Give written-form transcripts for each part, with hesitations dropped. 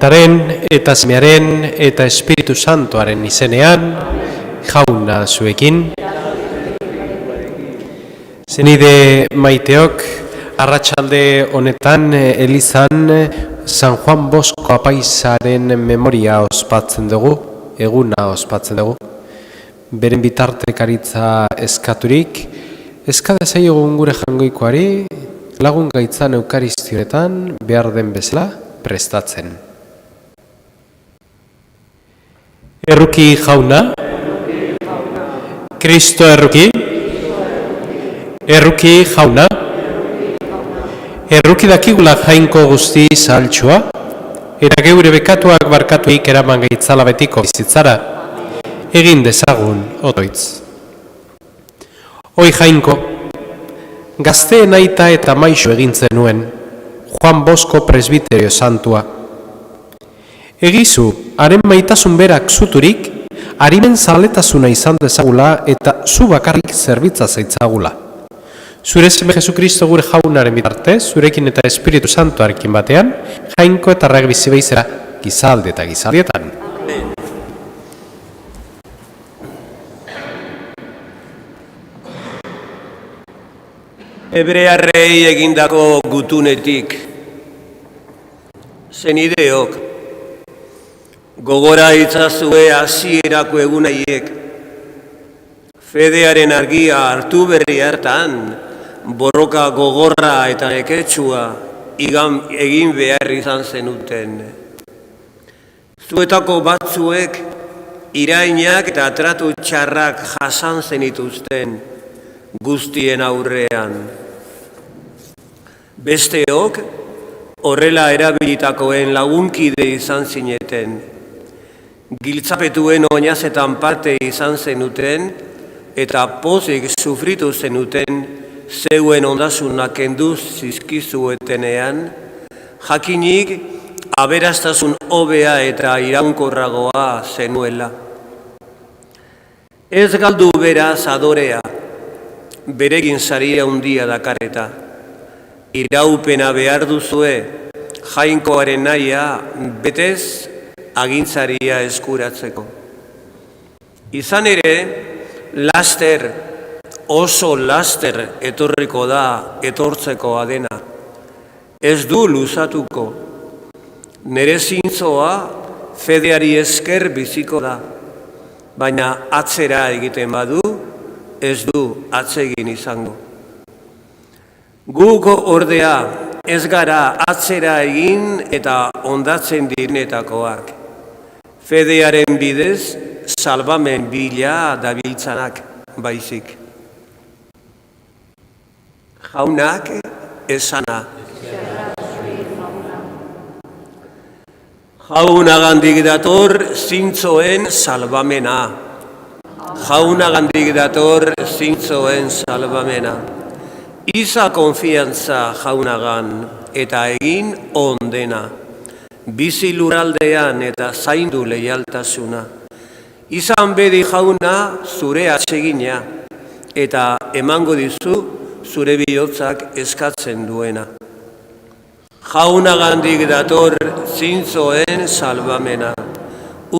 Aitaren eta Semearen eta Espiritu Santuaren izenean, jauna zuekin. Zenide maiteok, arratsalde honetan elizan San Juan Bosco apaizaren memoria ospatzen dugu, eguna ospatzen dugu. Beren bitartekaritza eskaturik, eskadezaiogun gure jangoikoari lagun gaitzan eukaristionetan behar den bezala prestatzen. Erruki jauna, Kristo erruki, erruki jauna, erruki dakigula jainko guzti zahaltxua, eta geure bekatuak barkatuik eraman gaitzala betiko bizitzara, egin dezagun otoitz. Hoi jainko, gazteen aita eta maixo egintzen nuen, Juan Bosco presbiterio santua. Egizu, haren maitasun berak zuturik, harimen zaletasuna izan dezagula eta zu bakarrik zerbitza zaitzagula. Zure seme Jesukristo gure jaunaren bitarte, zurekin eta Espiritu Santuarekin batean, jainko eta arrag bizi beizera gizalde eta gizaldietan. Hebrearrei egindako gutunetik, zenideok, gogora itzazue hasierako egunaiek, fedearen argia hartu berri hartan, borroka gogorra eta neketsua egin behar izan zenuten. Zuetako batzuek irainak eta tratu txarrak jasan zenituzten guztien aurrean. Besteok horrela erabilitakoen lagunkide izan zineten, giltzapetuen oinazetan parte izan zenuten eta pozik sufritu zenuten zeuen ondasunak kenduz zizkizuetenean, jakinik aberastasun hobea eta iraunkorragoa zenuela. Ez galdu beraz adorea, beregin saria handia dakareta. Iraupena behar duzue, jainkoaren nahia betez agintzaria eskuratzeko. Izan ere, laster, oso laster etorriko da etortzeko adena. Ez du luzatuko. Nere zintzoa fedeari esker biziko da, baina atzera egiten badu, ez du atsegin izango. Guk ordea ez gara atzera egin eta ondatzen dirnetakoak. fedearen bidez salbamen bila dabiltzanak baizik. Jaunak esana. Jaunagandik dator zintzoen salbamena. Jaunagandik dator zintzoen salbamena. Iza konfiantza jaunagan eta egin ondena. Bizi lurraldean eta zaindu leialtasuna. Izan bedi jauna zure atsegina eta emango dizu zure bihotzak eskatzen duena. Jaunagandik dator zintzoen salbamena.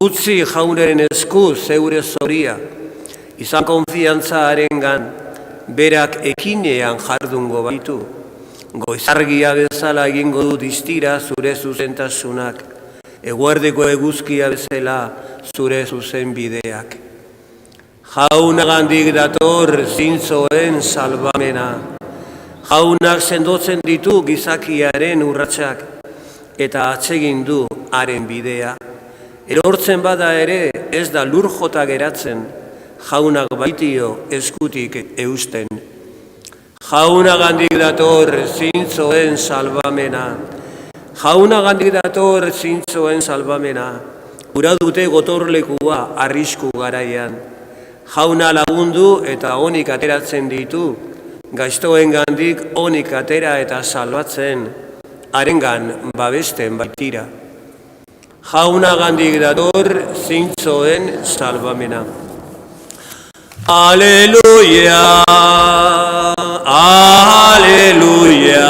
Utzi jaunaren esku zeure zoria. Izan konfiantza harengan, berak ekinean jardungo baitu. Goizargia bezala egingo du distira zure zuzentasunak. Eguerdeko eguzkia bezala zure zuzen bideak. Jaunagandik dator zintzoen salbamena. Jaunak sendotzen ditu gizakiaren urratsak eta atsegin du haren bidea. Erortzen bada ere ez da lur jota geratzen, jaunak baitio eskutik eusten. Jaunagandik dator zintzoen salbamena. Jaunagandik dator zintzoen salbamena. Ura dute gotorlekua arrisku garaian. Jauna lagundu eta onik ateratzen ditu, gaiztoengandik onik atera eta salbatzen, harengan babesten baitira. Jaunagandik dator zintzoen salbamena. Aleluia, aleluia,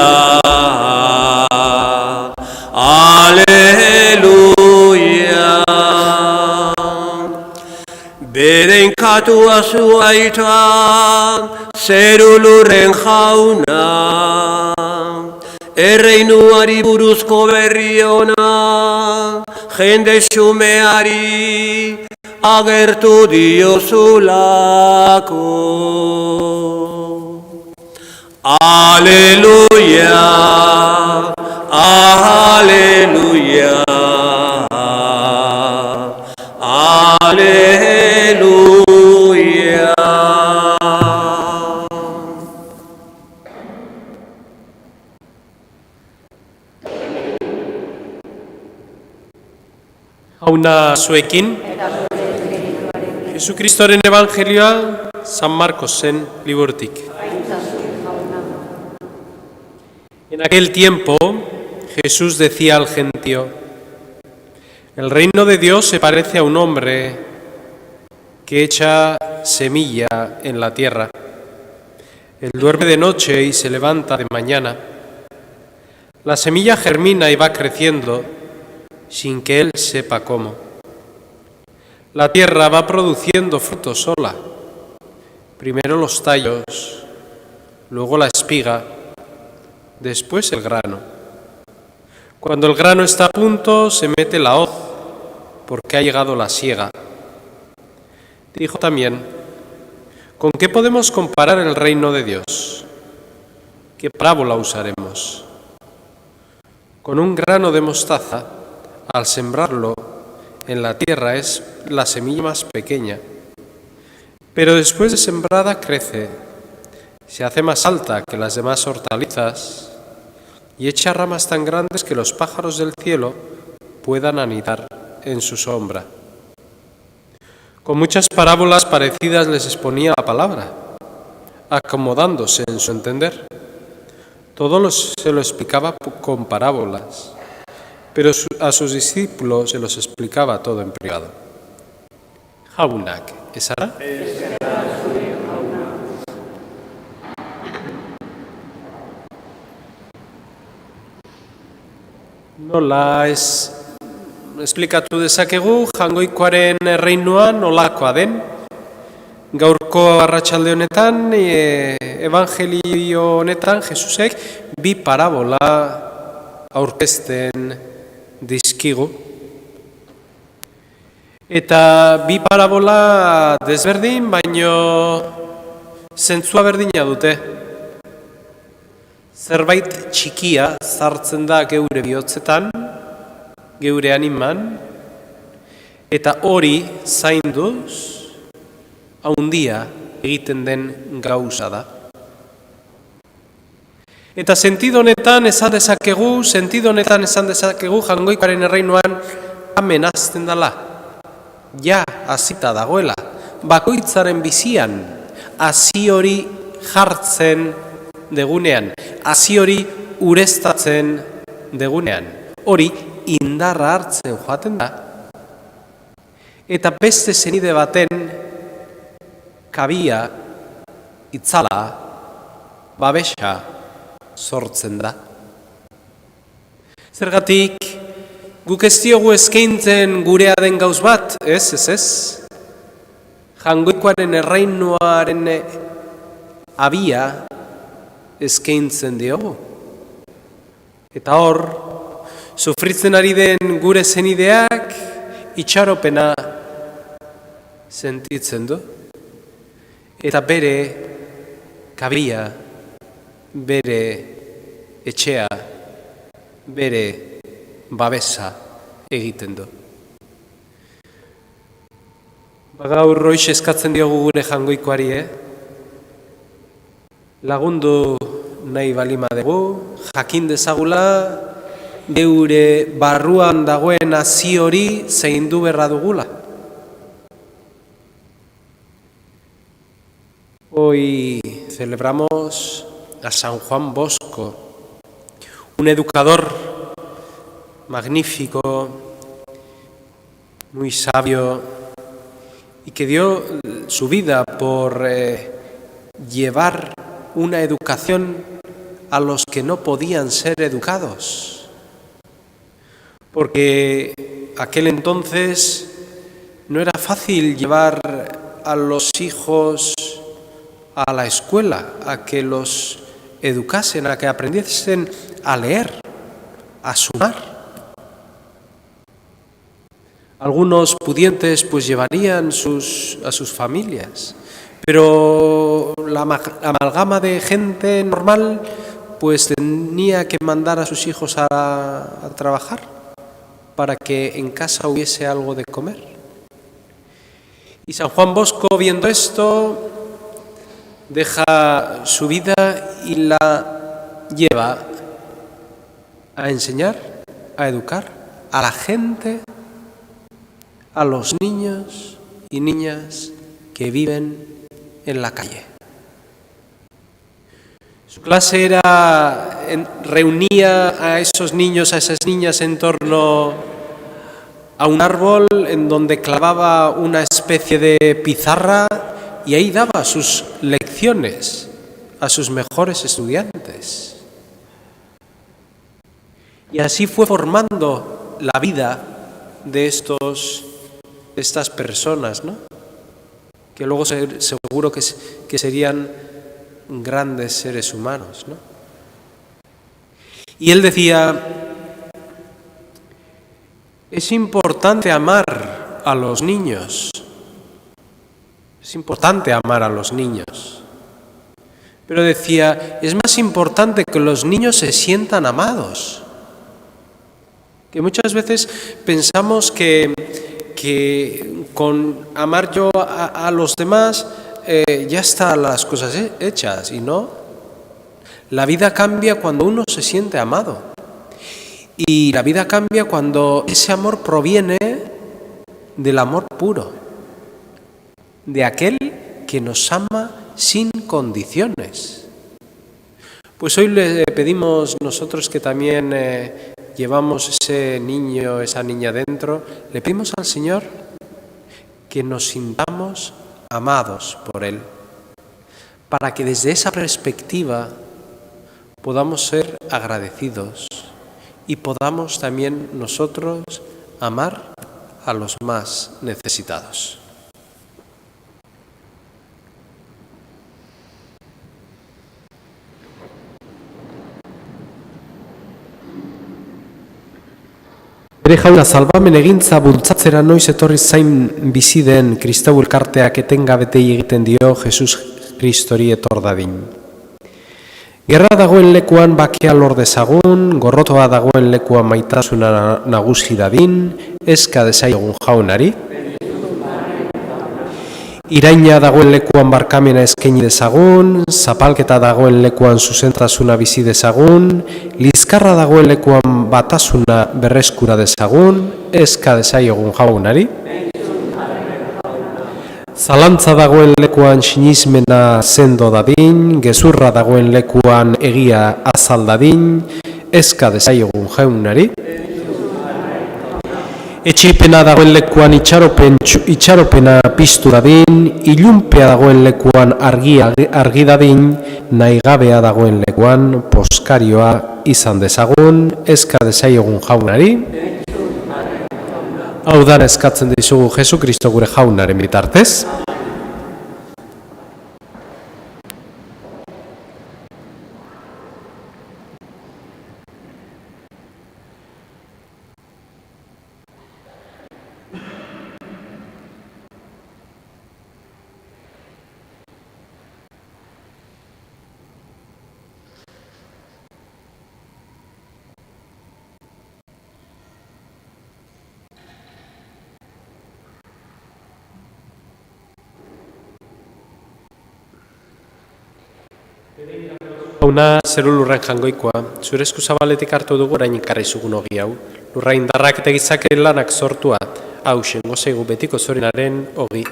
aleluia. Beren katua zuaita, zeru lurren jauna, erreinuari buruzko berri ona, jende xumeari agertu diozulako. Aleluia, aleluia, aleluia. Jauna zuekin, Jesukristoren Evangelioa San Marcosen liburutik. En aquel tiempo, Jesús decía al gentío: el reino de Dios se parece a un hombre que echa semilla en la tierra. Él duerme de noche y se levanta de mañana. La semilla germina y va creciendo sin que él sepa cómo. La tierra va produciendo fruto sola. Primero los tallos, luego la espiga, después el grano. Cuando el grano está a punto, se mete la hoz, porque ha llegado la siega. Dijo también: ¿con qué podemos comparar el reino de Dios? ¿Qué parábola usaremos? Con un grano de mostaza, al sembrarlo en la tierra, es la semilla más pequeña, pero después de sembrada crece, se hace más alta que las demás hortalizas y echa ramas tan grandes que los pájaros del cielo puedan anidar en su sombra. Con muchas parábolas parecidas les exponía la palabra, acomodándose en su entender. Todo se lo explicaba con parábolas, pero a sus discípulos se los explicaba todo en privado. Jaunak, esara? Nola esplikatu dezakegu Jangoikoaren erreinua nolakoa den? Gaurko arratsalde honetan, evangelio honetan, Jesusek bi parabola aurkezten dizkigu. Eta bi parabola desberdin, baino zentzua berdina dute. Zerbait txikia sartzen da geure bihotzetan, geure animan, Eta hori zainduz, haundia egiten den gauza da. Eta sentido honetan esan dezakegu Jaungoikoaren erreinuan amenazten dela. Ja, hasita dagoela. Bakoitzaren bizian, hasi hori jartzen degunean, hasi hori ureztatzen degunean. Hori indarra hartzen joaten da. Eta beste zenide baten kabia, itzala, babesa sortzen da. Zergatik, guk ez diogu eskaintzen gurea den gauz bat, ez. Jaungoikoaren erreinuaren abia eskaintzen diogu. Eta hor, sufritzen ari den gure zenideak itxaropena sentitzen du. Eta bere kabia, bere etxea, bere babesa egiten du. Gaur roiz eskatzen diogu gure Jaungoikoari, lagundu nahi balima dugu, jakin dezagula, geure barruan dagoen hasi hori zaindu berra dugula. Hoy celebramos a San Juan Bosco, un educador magnífico, muy sabio, y que dio su vida por llevar una educación a los que no podían ser educados. Porque aquel entonces no era fácil llevar a los hijos a la escuela, a que los educasen, a que aprendiesen a leer, a sumar. Algunos pudientes pues llevarían a sus familias, pero la amalgama de gente normal pues tenía que mandar a sus hijos a trabajar para que en casa hubiese algo de comer. Y San Juan Bosco, viendo esto, deja su vida y la lleva a enseñar, a educar a la gente, a los niños y niñas que viven en la calle. Su clase reunía a esos niños, a esas niñas en torno a un árbol en donde clavaba una especie de pizarra y ahí daba sus lecciones a sus mejores estudiantes. Y así fue formando la vida de estas personas, ¿no? Que luego seguro que serían grandes seres humanos, ¿no? Y él decía, es importante amar a los niños. Es importante amar a los niños. Pero decía, es más importante que los niños se sientan amados. Que muchas veces pensamos que con amar yo a los demás ya están las cosas hechas, y no. La vida cambia cuando uno se siente amado. Y la vida cambia cuando ese amor proviene del amor puro, de aquel que nos ama sin condiciones. Pues hoy le pedimos nosotros que también llevamos ese niño, esa niña dentro, le pedimos al Señor que nos sintamos amados por Él, para que desde esa perspectiva podamos ser agradecidos y podamos también nosotros amar a los más necesitados. Bere Jauna salbamen egintza bultzatzera noiz etorri zain bizi den kristau elkarteak etengabetei egiten dio Jesus Kristori etor dadin. Gerra dagoen lekuan bakea lor dezagun, gorrotoa dagoen lekuan maitasuna nagusi dadin, eska dezaiogun jaunari. Iraina dagoen lekuan barkamena eskaini dezagun, zapalketa dagoen lekuan zuzentasuna bizi dezagun, lizkarra dagoen lekuan batasuna berreskura dezagun, eska dezaiogun jaunari. Zalantza dagoen lekuan sinismena sendo dadin, gezurra dagoen lekuan egia azal dadin, eska dezaiogun jaunari. Etxipena dagoen lekuan itxaropena piztu dadin, ilunpea dagoen lekuan argi dadin, nahigabea dagoen lekuan poskarioa izan dezagun, eska dezaiogun jaunari. Hau da eskatzen dizugu Jesu Kristo gure jaunaren bitartez. Jauna, zeru lurren jangoikoa, zure esku zabaletik hartu dugu orain ikarri zugun ogi hau. Lurra indarrak eta gizakeren lanak sortua, hau xengo zeigu betiko zorenaren ogi.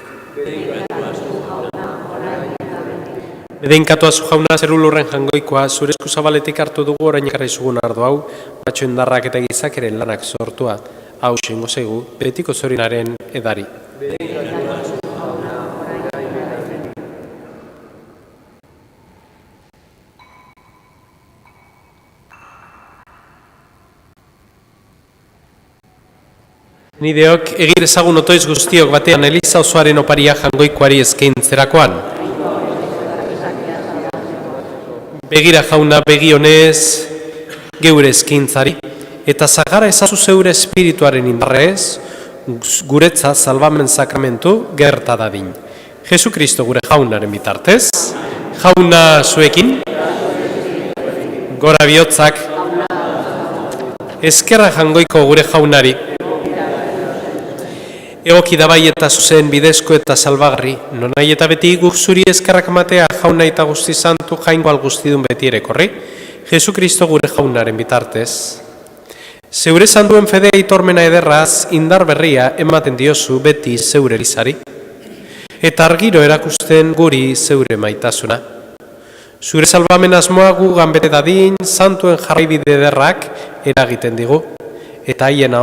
Bedeinkatu azu jauna, zeru lurren jangoikoa, zure esku zabaletik hartu dugu orain ikarri zugun ardo hau, batxo indarrak eta gizakeren lanak sortua, hau xengo zeigu betiko zorenaren edari. Nideok, egir ezagun otoiz guztiok batean Eliza osoaren oparia jangoikoari eskaintzerakoan. Begira jauna begi honez geure eskaintzari, eta zagara ezazu zeure espirituaren indarrez, guretza salbamen sakramentu gerta dadin. Jesu Kristo gure jaunaren bitartez, jauna zuekin, gora bihotzak, eskerra jangoiko gure jaunari, egoki dabai eta zuzen bidezko eta salbagarri, nonai eta beti guk zuri eskerrak matea jauna eta guzti santu jaingo alguztidun beti ere korri, Jesu Kristo gure jaunaren bitartez. Zeure sanduen fedea itormena ederraz, indar berria ematen diozu beti zeure elizari, eta argiro erakusten guri zeure maitasuna. Zure salbamen asmoa gugan bete dadin, santuen jarraibide ederrak eragiten digu, eta haien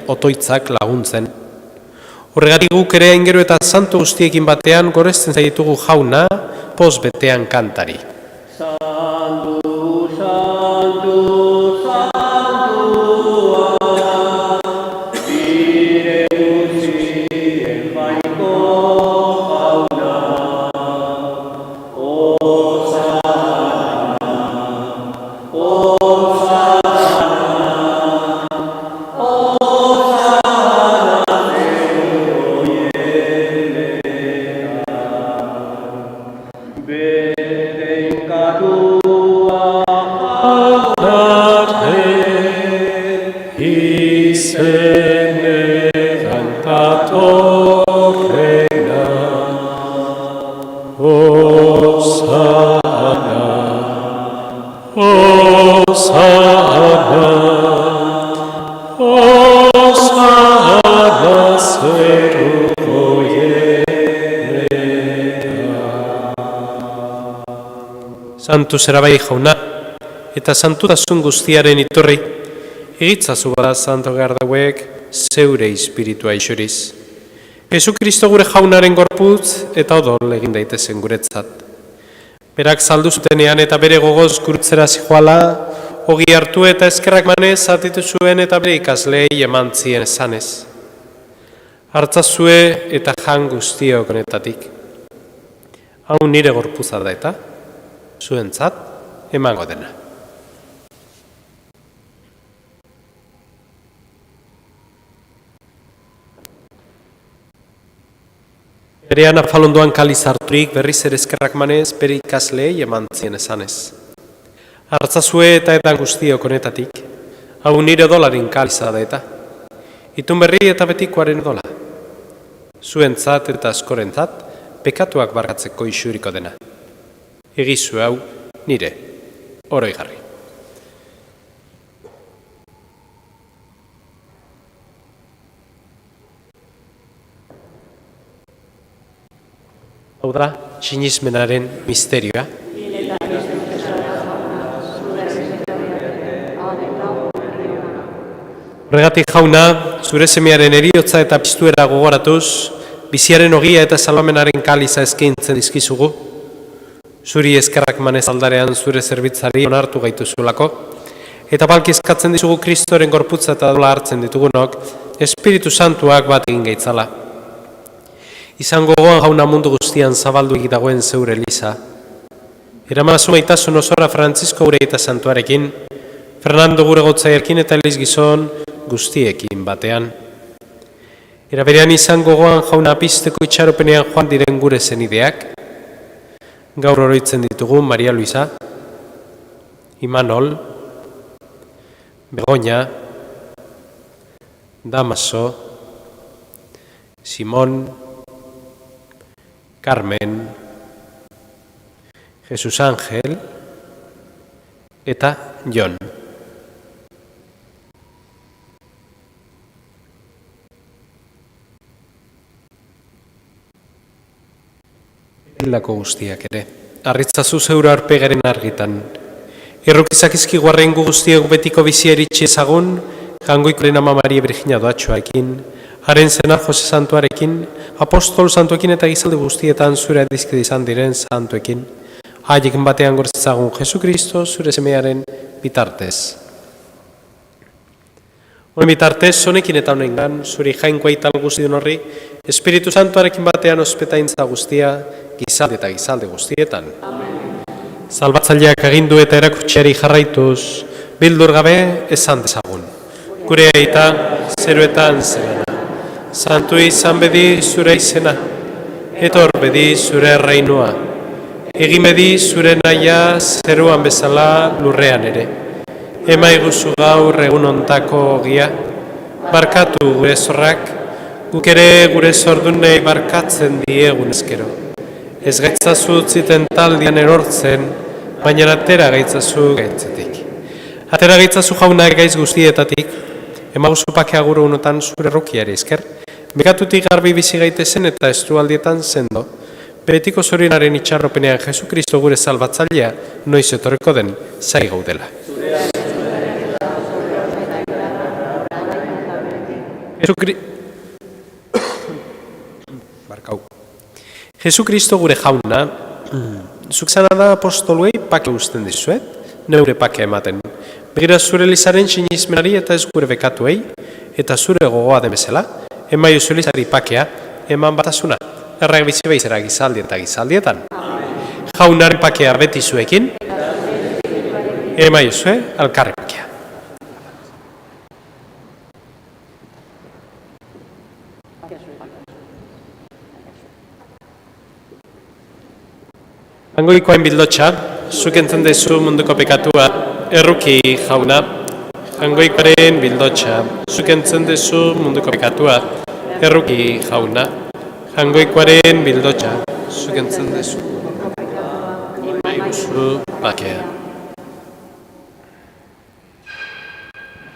otoitzak laguntzen. Horregatik guk ere ingero eta santu guztiekin batean goresten zaitugu jauna, poz betean kantari. Santu, santu, santua, bire guztien baiko jauna, Osana, Osana, Osana, Santu zera bai jauna, eta santutasun guztiaren iturri, egitzazu bada santo gardauek zeure espiritua isuriz. Jesu Kristo gure jaunaren gorputz eta odol egin daitezen guretzat. Berak saldu zutenean eta bere gogoz gurutzera zijoala, ogi hartu eta eskerrak manez zatitu zuen eta bere ikaslei eman zien esanez. Hartzazue eta jan guztiok honetatik. Hau nire gorputza da eta zuentzat emango dena. Berean afalondoan kaliz harturik berriz ere eskerrak manez bere ikaslei eman zien esanez. Hartzazue eta edan guztiok honetatik, hau nire dolarin kaliza da eta. Itun berri eta betikoaren dola. Zuentzat eta askorentzat, pekatuak barkatzeko isuriko dena. Egizu hau nire, oroigarri. Hau da, sinismenaren misterioa. Horregatik Jauna, zure semearen eriotza eta piztuera gogoratuz, biziaren ogia eta salvamenaren kaliza eskaintzen dizkizugu. Zuri eskerrak manez aldarean zure zerbitzari onartu gaituzulako, eta balki eskatzen dizugu Kristoren gorputza eta dola hartzen ditugunok, Espiritu Santuak bat egin gaitzala. Izango gogoan Jauna mundu guztian zabaldu dagoen zeure Eliza. Eramazu maitasun osora Frantzisko gure eta Santuarekin, Fernando gure gotzaiarkin eta Eliz gizon guztiekin batean. Era berean izango gogoan Jauna pizteko itxaropenean joan diren gure zenideak, gaur oroitzen ditugu Maria Luisa, Imanol, Begoña, Damaso, Simón, Carmen, Jesus Ángel eta Jon. Hildako guztiak ere, harritzazu zeure arpegaren argitan. Errukizak izkiguarren gu guztiok betiko bizia eritxe ezagun, jangoikoren ama Maria Virginia doatxoarekin, haren zenar Jose Santuarekin, apostol santuekin eta gizalde guztietan zure adizkide izan diren santuekin, haiekin batean gortzagun Jesu Kristo zure semearen bitartez. Honen bitartez, honekin eta honengan, zuri jainkoa ital guztiun horri, Espiritu Santuarekin batean ospetaintza guztia, gizalde eta gizalde guztietan. Amen. Salbatzaileak agindu eta erakutsiari jarraituz, bildur gabe esan dezagun. Gure aita, zeruetan zerana. Santu izan bedi zure izena, etor bedi zure reinua. Egin bedi zure naia zeruan bezala lurrean ere. Ema iguzu gaur egun ontako ogia, barkatu gure zorrak, guk ere gure zordunei barkatzen diegun ezkero. Ez gaitzazu utziten taldian erortzen, baina atera gaitzazu gaitzetik. Atera gaitzazu Jauna gaiz guztietatik, emaguzu pakea gure unotan zure errukiari esker, bekatutik garbi bizi gaitezen eta estualdietan sendo, betiko zorinaren itxarropenean Jesu Kristo gure salbatzailea noiz etorreko den zai gaudela. Jesu Kristo gure Jauna, zuk zana da apostoluei pake usten dizuet, neure pake ematen. Begira zure Elizaren sinismenari eta ez gure bekatuei, eta zure gogoa demezela, emaio zure Elizari pakea, eman batasuna, errak bizi behizera gizaldi eta gizaldietan. Jaunaren pakea beti zuekin, emaio zue alkarri pakea. Hangoikoain bildotxa, zuk entzun dezu munduko pekatua, erruki Jauna. Hangoikoaren bildotxa, zuk entzun dezu munduko pekatua, erruki Jauna. Hangoikoaren bildotxa, zuk entzun dezu maiguzu bakea.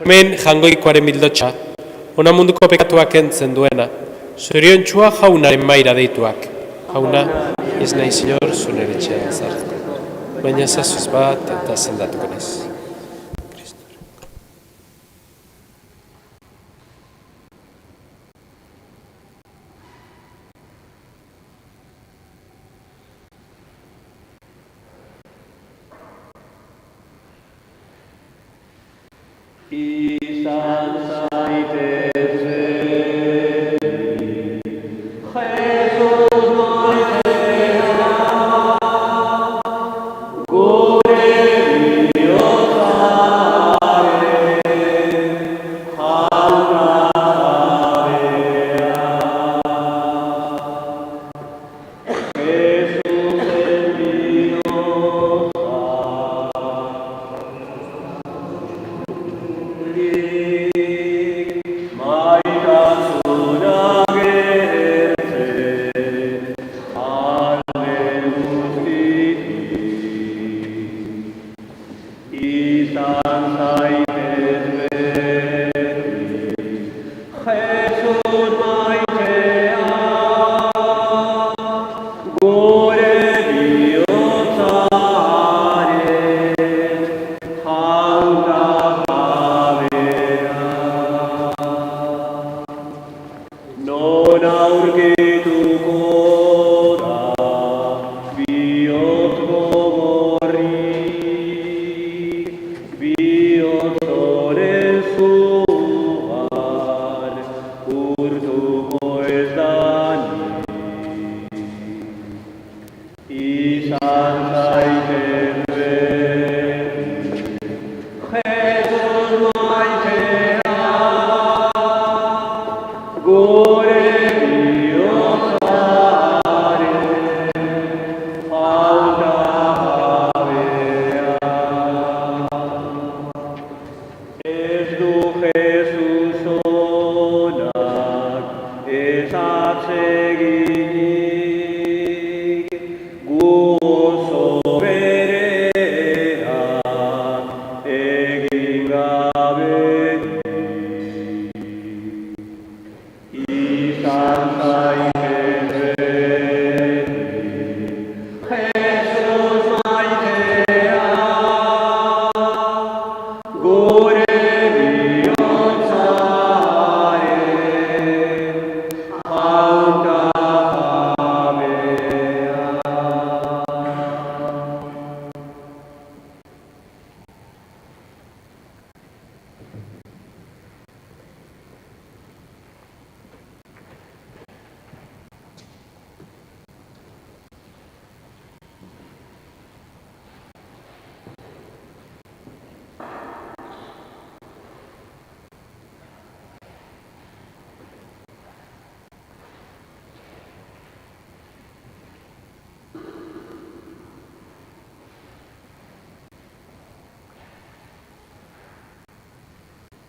Hemen jangoikoaren bildotxa, ona munduko pekatuak entzen duena, zorion txua Jaunaren maira deituak. Jauna, ez nahi zinor zuen eretxean zartuko, baina zazuz bat eta zendatuko nez. Izan zaitez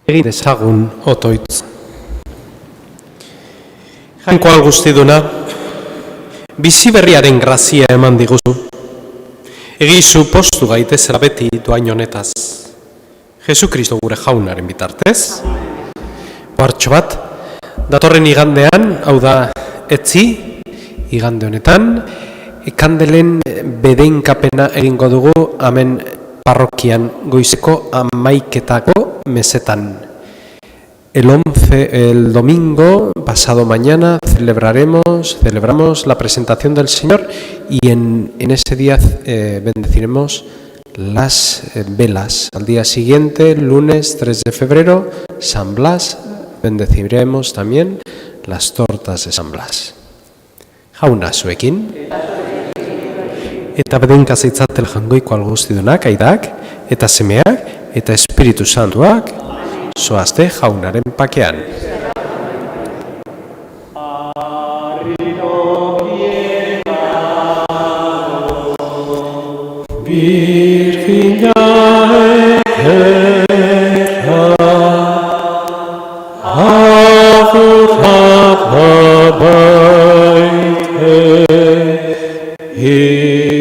Egin dezagun otoitz. Jainkoa guztiduna, bizi berriaren grazia eman diguzu. Egizu postu gaitezela beti doain honetaz. Jesukristo gure jaunaren bitartez. Ohartxo bat, datorren igandean, hau da etzi, igande honetan, kandelen bedeinkapena egingo dugu, hemen parrokian goizeko 11:00 mesetan. El domingo, pasado mañana, celebramos la presentación del Señor y en ese día bendeciremos las velas. Al día siguiente, lunes 3 de febrero, San Blas, bendeciremos también las tortas de San Blas. Jauna zuekin. Eta bedeinka zaitzatel jangoiko alguztidunak, aidak, eta semeak, eta Espiritu Santuak, zoazte jaunaren pakean. Virgina eterna, adorada baite,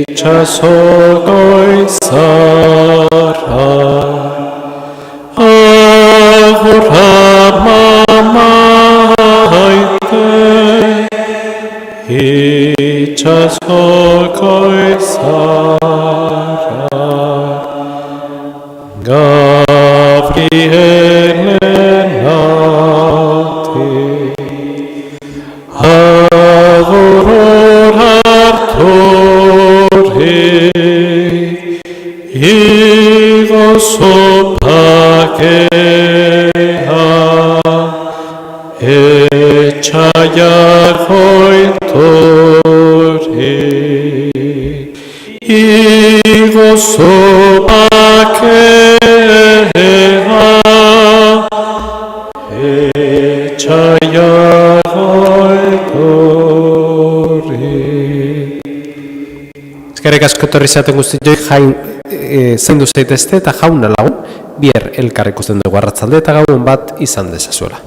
itxasoko izarra, itxasoko izarra, Gabrielen ati, adoror hartori, igozo pakea, etxaiak hoitori, igozo pakea, etxaiak hoitori. Ezkerrik asko etorri zaten guztioi zaindu zaitezte eta jauna lagun, bier elkar ikusten dugu arratzalde eta gauan bat izan dezazuela.